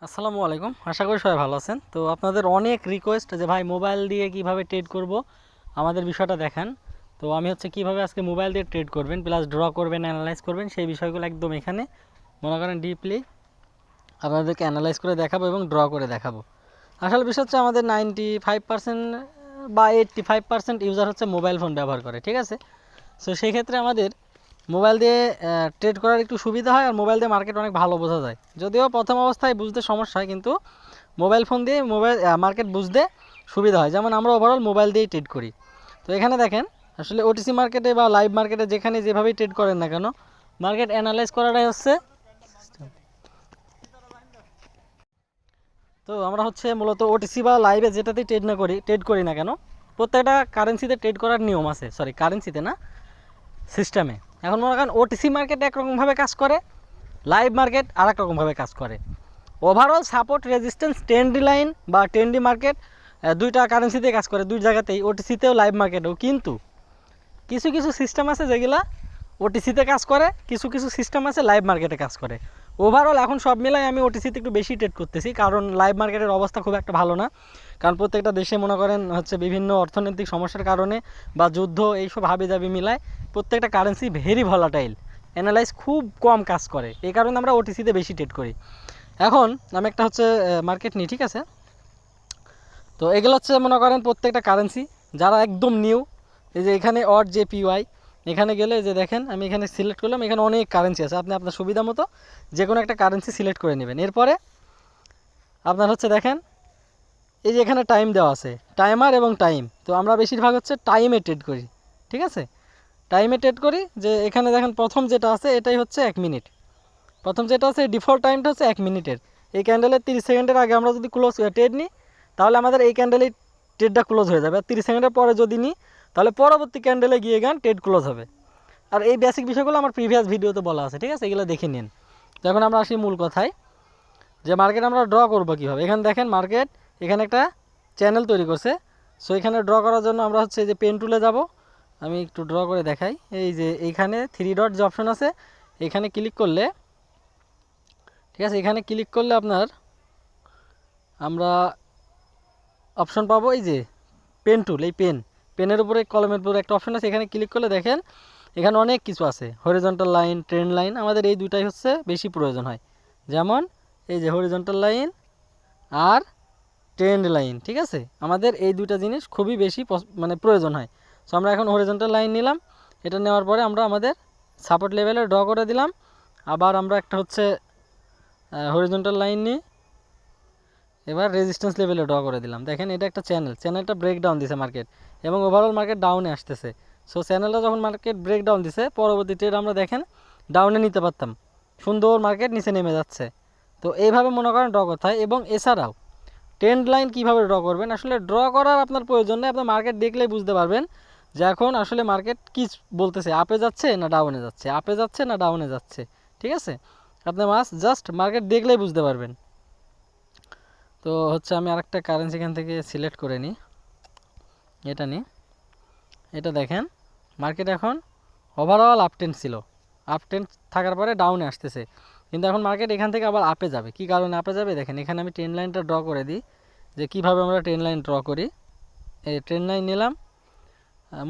আসসালামু আলাইকুম, আশা করি সবাই ভালো আছেন। তো আপনাদের অনেক রিকোয়েস্ট যে ভাই মোবাইল দিয়ে কিভাবে ট্রেড করব আমাদের বিষয়টা দেখান। তো আমি হচ্ছে কিভাবে আজকে মোবাইল দিয়ে ট্রেড করবেন প্লাস ড্র করবেন, অ্যানালাইজ করবেন, সেই বিষয়গুলো একদম এখানে মনে করেন ডিপলি আপনাদেরকে অ্যানালাইজ করে দেখাবো এবং ড্র করে দেখাবো। আসলে বিষয় হচ্ছে আমাদের 95% বা 85% ইউজার হচ্ছে মোবাইল ফোন ব্যবহার করে, ঠিক আছে। সো সেই ক্ষেত্রে আমাদের মোবাইল দিয়ে ট্রেড করার একটু সুবিধা হয়, আর মোবাইল দিয়ে মার্কেট অনেক ভালো বোঝা যায়। যদিও প্রথম অবস্থায় বুঝতে সমস্যা হয়, কিন্তু মোবাইল ফোন দিয়ে মার্কেট বুঝতে সুবিধা হয়। যেমন আমরা ওভারঅল মোবাইল দিয়েই ট্রেড করি। তো এখানে দেখেন, আসলে ওটিসি মার্কেটে বা লাইভ মার্কেটে যেখানে যেভাবেই ট্রেড করেন না কেন, মার্কেট অ্যানালাইজ করাটাই হচ্ছে। তো আমরা হচ্ছে মূলত ওটিসি বা লাইভে যেটাতেই ট্রেড করি না কেন, প্রত্যেকটা কারেন্সিতে ট্রেড করার নিয়ম আছে। সরি, কারেন্সিতে না, সিস্টেমে। এখন মনে করেন ওটিসি মার্কেট একরকমভাবে কাজ করে, লাইভ মার্কেট আর এক রকমভাবে কাজ করে। Overall support resistance trendy line বা ট্রেন্ডি মার্কেট দুইটা কারেন্সিতে কাজ করে, দুই জায়গাতেই, ওটিসিতেও লাইভ মার্কেটেও। কিন্তু কিছু কিছু সিস্টেম আছে যেগুলা ওটিসিতে কাজ করে, কিছু কিছু সিস্টেম আছে লাইভ মার্কেটে কাজ করে। ওভারঅল এখন সব মিলাই আমি ওটিসিতে একটু বেশি ট্রেড করতেছি, কারণ লাইভ মার্কেটের অবস্থা খুব একটা ভালো না। কারণ প্রত্যেকটা দেশে মনে করেন হচ্ছে বিভিন্ন অর্থনৈতিক সমস্যার কারণে বা যুদ্ধ এইসব হাবিজাবি মিলায় প্রত্যেকটা কারেন্সি ভেরি ভলাটাইল, অ্যানালাইজ খুব কম কাজ করে। এই কারণে আমরা ওটিসিতে বেশি ট্রেড করি। এখন আমি একটা হচ্ছে মার্কেট নিই, ঠিক আছে। তো এগুলো হচ্ছে মনে করেন প্রত্যেকটা কারেন্সি যারা একদম নিউ, এই যে এখানে অর জে পিওয়াই, এখানে গেলে যে দেখেন আমি এখানে সিলেক্ট করলাম, এখানে অনেক কারেন্সি আছে, আপনি আপনার সুবিধা মতো যে কোনো একটা কারেন্সি সিলেক্ট করে নেবেন। এরপরে আপনার হচ্ছে দেখেন, এই যে এখানে টাইম দেওয়া আছে, টাইমার এবং টাইম। তো আমরা বেশিরভাগ হচ্ছে টাইমে ট্রেড করি, ঠিক আছে। টাইমে ট্রেড করি, যে এখানে দেখেন প্রথম যেটা আছে এটাই হচ্ছে 1 মিনিট। প্রথম যেটা আছে ডিফল্ট টাইমটা হচ্ছে 1 মিনিটের। এই ক্যান্ডেলের 30 সেকেন্ডের আগে আমরা যদি ক্লোজ ট্রেড নিই, তাহলে আমাদের এই ক্যান্ডেলেই ট্রেডটা ক্লোজ হয়ে যাবে। আর 30 সেকেন্ডের পরে যদি নিই, তাহলে পরবর্তী ক্যান্ডেলে গিয়ে ট্রেড ক্লোজ হবে। আর এই বেসিক বিষয়গুলো আমার প্রিভিয়াস ভিডিওতে বলা আছে, ঠিক আছে, এগুলো দেখে নিন। তো এখন আমরা আসি মূল কথায়, যে মার্কেট আমরা ড্র করবো কীভাবে। এখানে দেখেন মার্কেট এখানে একটা চ্যানেল তৈরি করছে। সো এখানে ড্র করার জন্য আমরা হচ্ছে যে পেন টুলে যাব, আমি একটু ড্র করে দেখাই। এই যে এইখানে 3 ডট যে অপশন আছে, এখানে ক্লিক করলে, ঠিক আছে, এখানে ক্লিক করলে আমরা অপশন পাবো এই যে পেন টুল। এই পেনের উপরে কলমের উপরে একটা অপশন আছে, এখানে ক্লিক করলে দেখেন এখানে অনেক কিছু আছে। হরিজন্টাল লাইন, ট্রেন্ড লাইন, আমাদের এই দুটাই হচ্ছে বেশি প্রয়োজন হয়। যেমন এই যে হরিজন্টাল লাইন আর ট্রেন্ড লাইন, ঠিক আছে, আমাদের এই দুটা জিনিস খুবই বেশি মানে প্রয়োজন হয়। সো আমরা এখন হরিজন্টাল লাইন নিলাম, এটা নেওয়ার পরে আমরা আমাদের সাপোর্ট লেভেলে ড্র করে দিলাম। আবার আমরা একটা হচ্ছে হরিজন্টাল লাইন নিই, এবার রেজিস্ট্যান্স লেভেলে ড্র করে দিলাম। দেখেন এটা একটা চ্যানেলটা ব্রেকডাউন দিছে মার্কেট, এবং ওভারঅল মার্কেট ডাউনে আসতেছে। সো চ্যানেলটা যখন মার্কেট ব্রেকডাউন দিছে, পরবর্তী ট্রেড আমরা দেখেন ডাউনে নিতে পারতাম, সুন্দর মার্কেট নিচে নেমে যাচ্ছে। তো এইভাবে মনে করেন ড্র করতে হয়। এবং এছাড়াও ট্রেন্ড লাইন কীভাবে ড্র করবেন, আসলে ড্র করার আপনার প্রয়োজন নেই, আপনার মার্কেট দেখলেই বুঝতে পারবেন যে এখন আসলে মার্কেট কী বলতেছে, আপে যাচ্ছে না ডাউনে যাচ্ছে, আপে যাচ্ছে না ডাউনে যাচ্ছে, ঠিক আছে। আপনি জাস্ট মার্কেট দেখলেই বুঝতে পারবেন। তো হচ্ছে আমি আরেকটা কারেন্সি এখান থেকে সিলেক্ট করে নিই, এটা নিই। এটা দেখেন মার্কেট এখন ওভারঅল আপট্রেন্ড ছিল, আপট্রেন্ড থাকার পরে ডাউনে আসতেছে, কিন্তু এখন মার্কেট এখান থেকে আবার আপে যাবে। কী কারণে আপে যাবে দেখেন, এখানে আমি ট্রেন লাইনটা ড্র করে দিই, যে কীভাবে আমরা ট্রেন লাইন ড্র করি। এই ট্রেন লাইন নিলাম,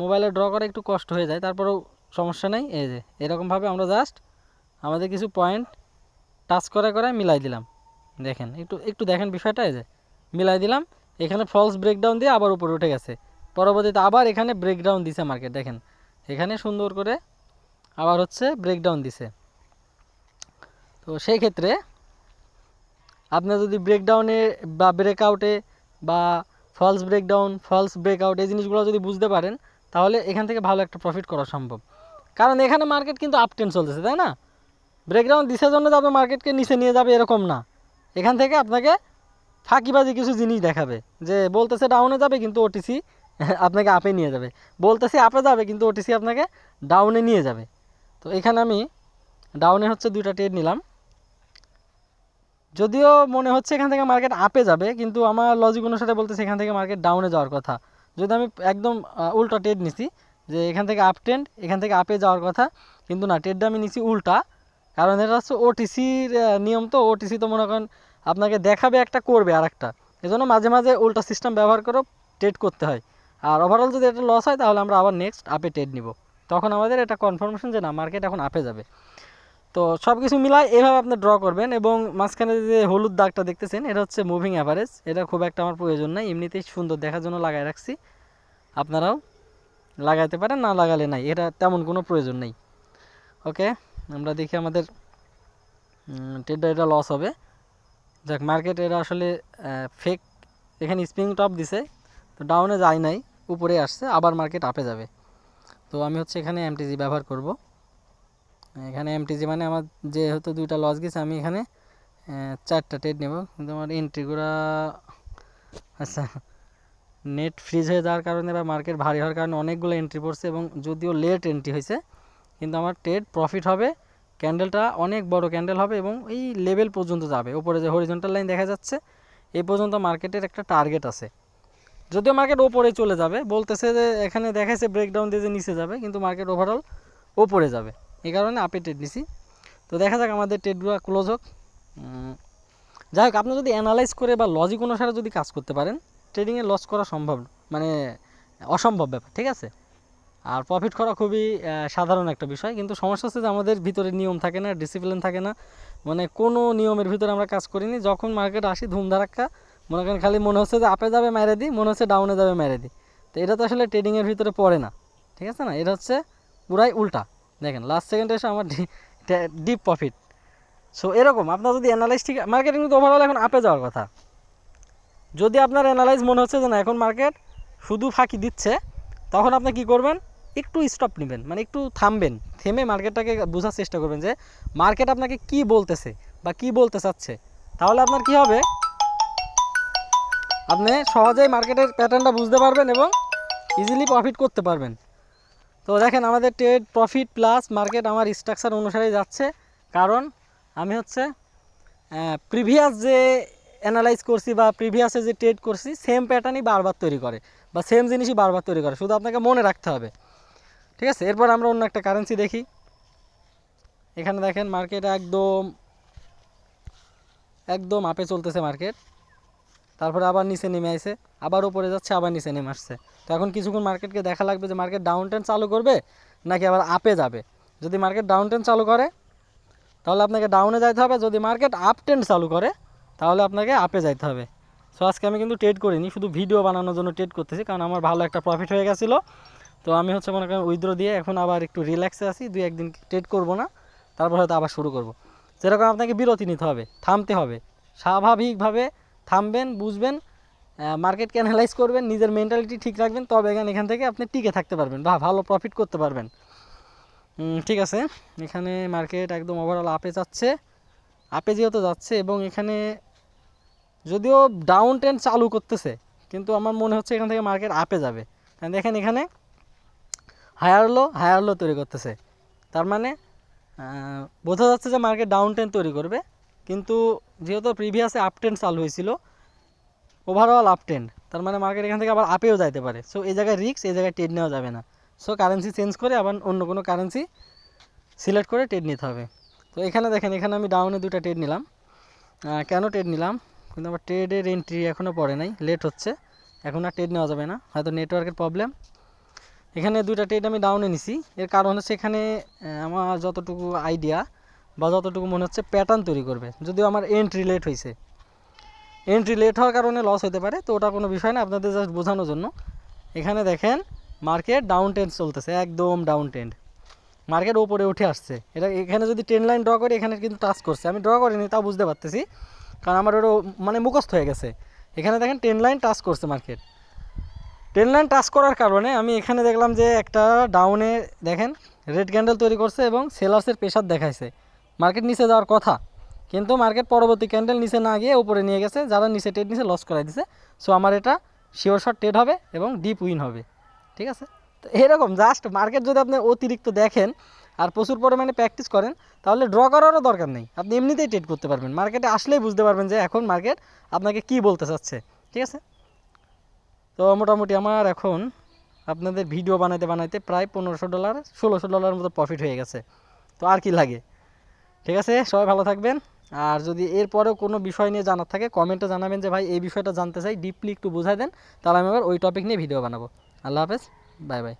মোবাইলে ড্র করা একটু কষ্ট হয়ে যায়, তারপরেও সমস্যা নেই। এই যে এরকমভাবে আমরা জাস্ট আমাদের কিছু পয়েন্ট টাচ করে করে মিলাই দিলাম। দেখেন একটু একটু দেখেন বিষয়টা, এই যে মিলাই দিলাম, এখানে ফলস ব্রেকডাউন দিয়ে আবার উপরে উঠে গেছে, পরবর্তীতে আবার এখানে ব্রেকডাউন দিছে মার্কেট। দেখেন এখানে সুন্দর করে আবার হচ্ছে ব্রেকডাউন দিছে। তো সেই ক্ষেত্রে আপনার যদি ব্রেকডাউনে বা ব্রেকআউটে বা ফলস ব্রেকডাউন, ফলস ব্রেকআউট, এই জিনিসগুলো যদি বুঝতে পারেন, তাহলে এখান থেকে ভালো একটা প্রফিট করা সম্ভব। কারণ এখানে মার্কেট কিন্তু আপট্রেন্ড চলতেছে, তাই না। ব্রেকডাউন দিছে জন্য যে আপনার মার্কেটকে নিচে নিয়ে যাবে এরকম না, এখান থেকে আপনাকে ফাঁকিবাজি কিছু জিনিস দেখাবে, যে বলতেছে ডাউনে যাবে কিন্তু ওটিসি আপনাকে আপে নিয়ে যাবে, বলতেছে আপে যাবে কিন্তু ওটিসি আপনাকে ডাউনে নিয়ে যাবে। তো এখানে আমি ডাউনে হচ্ছে 2টা ট্রেড নিলাম, যদিও মনে হচ্ছে এখান থেকে মার্কেট আপে যাবে, কিন্তু আমার লজিক অনুসারে বলতেছে এখান থেকে মার্কেট ডাউনে যাওয়ার কথা। যদি আমি একদম উল্টা ট্রেড নিছি, যে এখান থেকে আপ ট্রেন্ড, এখান থেকে আপে যাওয়ার কথা, কিন্তু না, ট্রেডটা আমি নিছি উল্টা। কারণ এটা হচ্ছে ওটিসির নিয়ম, তো ওটিসি তো মনে করেন আপনাকে দেখাবে একটা, করবে আর একটা। এজন্য মাঝে মাঝে উল্টা সিস্টেম ব্যবহার করে ট্রেড করতে হয়। আর ওভারঅল যদি এটা লস হয় তাহলে আমরা আবার নেক্সট আপে ট্রেড নিব, তখন আমাদের এটা কনফার্মেশন যে না মার্কেট এখন আপে যাবে। তো সব কিছু মিলাই এভাবে আপনি ড্র করবেন। এবং মাঝখানে যে হলুদ দাগটা দেখতেছেন এটা হচ্ছে মুভিং অ্যাভারেজ, এটা খুব একটা আমার প্রয়োজন নাই, এমনিতেই সুন্দর দেখার জন্য লাগাই রাখছি। আপনারাও লাগাইতে পারেন, না লাগালে নাই, এটা তেমন কোনো প্রয়োজন নেই। ওকে, আমরা দেখি আমাদের ট্রেডটা এটা লস হবে। যাক, মার্কেট এটা আসলে ফেক, এখানে স্প্রিং টপ দিছে, তো ডাউনে যায় নাই, উপরে আসছে, আবার মার্কেট আপে যাবে। তো আমি হচ্ছে এখানে এমটিজি ব্যবহার করব। এখানে এমটিজি মানে আমার যেহেতু দুইটা লস গেছে, আমি এখানে 4টা ট্রেড নেব। কিন্তু আমার এন্ট্রিগুলো, আচ্ছা, নেট ফ্রিজ হয়ে যাওয়ার কারণে বা মার্কেট ভারী হওয়ার কারণে অনেকগুলো এন্ট্রি পড়ছে, এবং যদিও লেট এন্ট্রি হয়েছে কিন্তু আমার ট্রেড প্রফিট হবে। ক্যান্ডেলটা অনেক বড় ক্যান্ডেল হবে এবং এই লেভেল পর্যন্ত যাবে, উপরে যে হরিজন্টাল লাইন দেখা যাচ্ছে এই পর্যন্ত মার্কেটের একটা টার্গেট আছে। যদিও মার্কেট ওপরে চলে যাবে, বলতেছে যে এখানে দেখাচ্ছে ব্রেকডাউন দিয়ে যে নিচে যাবে, কিন্তু মার্কেট ওভারঅল ওপরে যাবে, এই কারণে আপে ট্রেড নিছি। তো দেখা যাক আমাদের ট্রেডগুলো ক্লোজ হোক। যাই হোক, আপনি যদি অ্যানালাইজ করে বা লজিক অনুসারে যদি কাজ করতে পারেন, ট্রেডিংয়ে লস করা সম্ভব, মানে অসম্ভব ব্যাপার, ঠিক আছে। আর প্রফিট করা খুবই সাধারণ একটা বিষয়, কিন্তু সমস্যা হচ্ছে যে আমাদের ভিতরে নিয়ম থাকে না, ডিসিপ্লিন থাকে না, মানে কোনো নিয়মের ভিতরে আমরা কাজ করিনি। যখন মার্কেট আসি ধুমধারাক্কা, মনে করেন খালি মনে হচ্ছে যে আপে যাবে মেরে দিই, মনে হচ্ছে ডাউনে যাবে মেরে দিই। তো এটা তো আসলে ট্রেডিংয়ের ভিতরে পড়ে না, ঠিক আছে না, এটা হচ্ছে পুরাই উল্টা। দেখেন লাস্ট সেকেন্ডে এসে আমার ডিপ প্রফিট। সো এরকম আপনার যদি অ্যানালাইজ ঠিক, মার্কেটিং কিন্তু ওভারঅল এখন আপে যাওয়ার কথা। যদি আপনার অ্যানালাইজ মনে হচ্ছে যে না এখন মার্কেট শুধু ফাঁকি দিচ্ছে, তখন আপনি কী করবেন, একটু স্টপ নেবেন, মানে একটু থামবেন, থেমে মার্কেটটাকে বোঝার চেষ্টা করবেন যে মার্কেট আপনাকে কি বলতেছে বা কি বলতে চাচ্ছে। তাহলে আপনার কি হবে, আপনি সহজেই মার্কেটের প্যাটার্নটা বুঝতে পারবেন এবং ইজিলি প্রফিট করতে পারবেন। তো দেখেন আমাদের ট্রেড প্রফিট প্লাস মার্কেট আমার স্ট্রাকচার অনুসারেই যাচ্ছে, কারণ আমি হচ্ছে প্রিভিয়াস যে অ্যানালাইজ করছি বা প্রিভিয়াসে যে ট্রেড করছি সেম প্যাটার্নই বারবার তৈরি করে, বা সেম জিনিসই বারবার তৈরি করে, শুধু আপনাকে মনে রাখতে হবে, ঠিক আছে। এরপর আমরা অন্য একটা কারেন্সি দেখি। এখানে দেখেন মার্কেট একদম একদম আপে চলতেছে মার্কেট, তারপরে আবার নিচে নেমে আসে, আবার উপরে যাচ্ছে, আবার নিচে নেমে আসছে। তো এখন কিছুক্ষণ মার্কেটকে দেখা লাগবে যে মার্কেট ডাউন ট্রেন্ড চালু করবে নাকি আবার আপে যাবে। যদি মার্কেট ডাউন ট্রেন্ড চালু করে তাহলে আপনাকে ডাউনে যাইতে হবে, যদি মার্কেট আপ ট্রেন্ড চালু করে তাহলে আপনাকে আপে যাইতে হবে। সো আজকে আমি কিন্তু ট্রেড করিনি, শুধু ভিডিও বানানোর জন্য ট্রেড করতেছি, কারণ আমার ভালো একটা প্রফিট হয়ে গেছিলো। তো আমি হচ্ছে মনে করেন উইথড্র দিয়ে এখন আবার একটু রিল্যাক্সে আছি, 2-1 দিন ট্রেড করব না, তারপর হয়তো আবার শুরু করব। যেরকম আপনাকে বিরতি নিতে হবে, থামতে হবে, স্বাভাবিকভাবে থামবেন, বুঝবেন, মার্কেটকে অ্যানালাইজ করবেন, নিজের মেন্টালিটি ঠিক রাখবেন, তবে এখান থেকে আপনি টিকে থাকতে পারবেন বা ভালো প্রফিট করতে পারবেন। ঠিক আছে, এখানে মার্কেট একদম ওভারঅল আপে যাচ্ছে, আপে যেহেতু যাচ্ছে এবং এখানে যদিও ডাউন ট্রেন্ড চালু করতেছে, কিন্তু আমার মনে হচ্ছে এখান থেকে মার্কেট আপে যাবে। কারণ দেখেন এখানে হায়ার লো তৈরি করতেছে, তার মানে বোঝা যাচ্ছে যে মার্কেট ডাউন ট্রেন্ড তৈরি করবে। কিন্তু যেহেতু প্রিভিয়াসে আপ ট্রেন্ড চালু হয়েছিল, ওভারঅল আপ ট্রেন্ড, তার মানে মার্কেট এখান থেকে আবার আপেও যাইতে পারে। সো এই জায়গায় রিস্ক, এই জায়গায় ট্রেড নেওয়া যাবে না। সো কারেন্সি চেঞ্জ করে আবার অন্য কোনো কারেন্সি সিলেক্ট করে ট্রেড নিতে হবে। তো এখানে দেখেন, এখানে আমি ডাউনে 2টা ট্রেড নিলাম। কেন ট্রেড নিলাম, কিন্তু আমার ট্রেডের এন্ট্রি এখনও পড়ে নাই, লেট হচ্ছে, এখন আর ট্রেড নেওয়া যাবে না, হয়তো নেটওয়ার্কের প্রবলেম। এখানে 2টা ট্রেড আমি ডাউনে নিছি, এর কারণ হচ্ছে এখানে আমার যতটুকু আইডিয়া বা যতটুকু মনে হচ্ছে প্যাটার্ন তৈরি করবে, যদিও আমার এন্ট্রি লেট হয়েছে, এন্ট্রি লেট হওয়ার কারণে লস হতে পারে, তো ওটা কোনো বিষয় না, আপনাদের জাস্ট বোঝানোর জন্য। এখানে দেখেন মার্কেট ডাউন ট্রেন্ড চলতেছে, একদম ডাউন ট্রেন্ড, মার্কেট ওপরে উঠে আসছে। এটা এখানে যদি ট্রেন্ড লাইন ড্র করি, এখানে কিন্তু টাচ করছে, আমি ড্র করিনি তাও বুঝতে পারতেছি, কারণ আমার ওটা মানে মুখস্থ হয়ে গেছে। এখানে দেখেন ট্রেন্ড লাইন টাচ করছে মার্কেট, ট্রেন্ড লাইন টাচ করার কারণে আমি এখানে দেখলাম যে একটা ডাউনে দেখেন রেড ক্যান্ডেল তৈরি করছে এবং সেলার্সের প্রেশার দেখাইছে, মার্কেট নিচে যাওয়ার কথা, কিন্তু মার্কেট পরবর্তী ক্যান্ডেল নিচে না গিয়ে উপরে নিয়ে গেছে, যারা নিচে ট্রেড নিচে লস করাই দিছে। সো আমার এটা শিওর শট ট্রেড হবে এবং ডিপ উইন হবে, ঠিক আছে। তো এরকম জাস্ট মার্কেট যদি আপনি অতিরিক্ত দেখেন আর প্রচুর পরিমাণে প্র্যাকটিস করেন, তাহলে ড্র করারও দরকার নেই, আপনি এমনিতেই ট্রেড করতে পারবেন, মার্কেটে আসলেই বুঝতে পারবেন যে এখন মার্কেট আপনাকে কী বলতে চাচ্ছে, ঠিক আছে। তো মোটামুটি আমার এখন আপনাদের ভিডিও বানাইতে বানাইতে প্রায় $1500 $1600 মতো প্রফিট হয়ে গেছে। তো আর কি লাগে, ঠিক আছে, সবাই ভালো থাকবেন। আর যদি এরপরেও কোনো বিষয় নিয়ে জানার থাকে কমেন্টে জানাবেন যে ভাই এই বিষয়টা জানতে চাই, ডিপলি একটু বোঝাই দেন, তাহলে আমি আবার ওই টপিক নিয়ে ভিডিও বানাবো। আল্লাহ হাফেজ, বাই বাই।